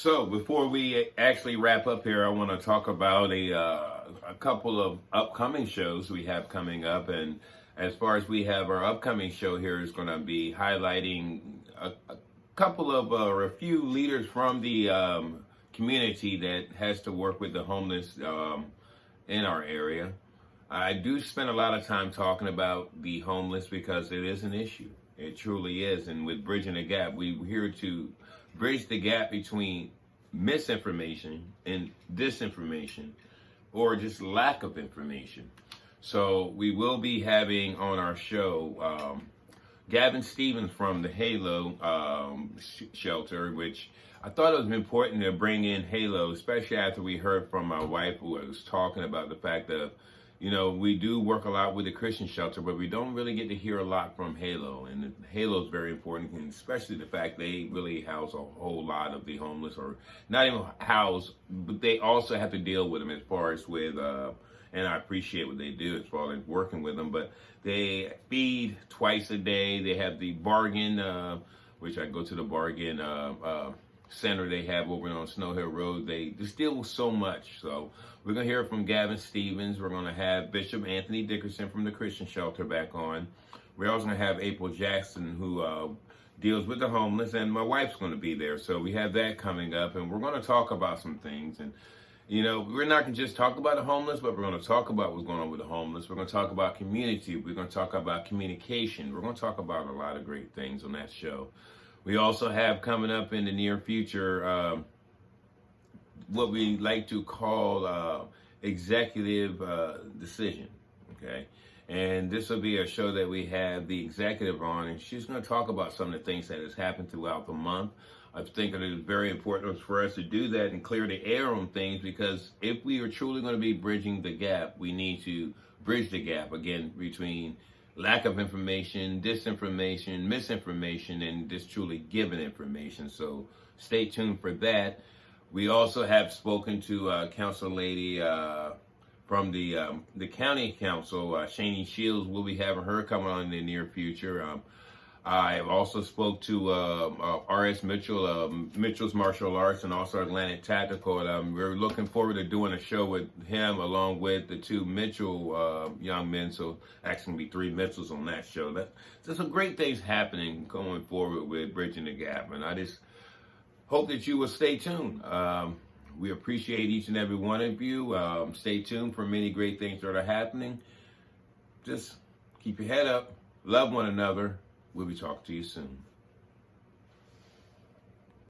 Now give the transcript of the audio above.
So before we actually wrap up here, I want to talk about a couple of upcoming shows we have coming up. And as far as we have, our upcoming show here is going to be highlighting a couple of or a few leaders from the community that has to work with the homeless in our area. I do spend a lot of time talking about the homeless because it is an issue. It truly is. And with Bridging the Gap, we're here to bridge the gap between misinformation and disinformation, or just lack of information. So we will be having on our show Gavin Stevens from the Halo shelter, which I thought it was important to bring in Halo, especially after we heard from my wife, who was talking about the fact that, you know, we do work a lot with the Christian shelter, but we don't really get to hear a lot from Halo. And Halo is very important, and especially the fact they really house a whole lot of the homeless, or not even house, but they also have to deal with them as far as with, and I appreciate what they do as far as working with them, but they feed twice a day. They have the bargain, which I go to the bargain center they have over on Snow Hill Road. They just deal with so much. So we're going to hear from Gavin Stevens. We're going to have Bishop Anthony Dickerson from the Christian Shelter back on. We're also going to have April Jackson, who deals with the homeless, and my wife's going to be there. So we have that coming up, and we're going to talk about some things. And, you know, we're not going to just talk about the homeless, but we're going to talk about what's going on with the homeless. We're going to talk about community. We're going to talk about communication. We're going to talk about a lot of great things on that show. We also have coming up in the near future what we like to call executive decision, okay? And this will be a show that we have the executive on, and she's going to talk about some of the things that has happened throughout the month. I think it is very important for us to do that and clear the air on things, because if we are truly going to be bridging the gap, we need to bridge the gap again between lack of information, disinformation, misinformation, and just truly giving information. So stay tuned for that. We also have spoken to Council Lady from the County Council, Shani Shields. We'll be having her coming on in the near future. I also spoke to R.S. Mitchell, Mitchell's Martial Arts, and also Atlantic Tactical. And we're looking forward to doing a show with him along with the two Mitchell young men. So actually going to be three Mitchells on that show. There's some great things happening going forward with Bridging the Gap. And I just hope that you will stay tuned. We appreciate each and every one of you. Stay tuned for many great things that are happening. Just keep your head up. Love one another. We'll be talking to you soon.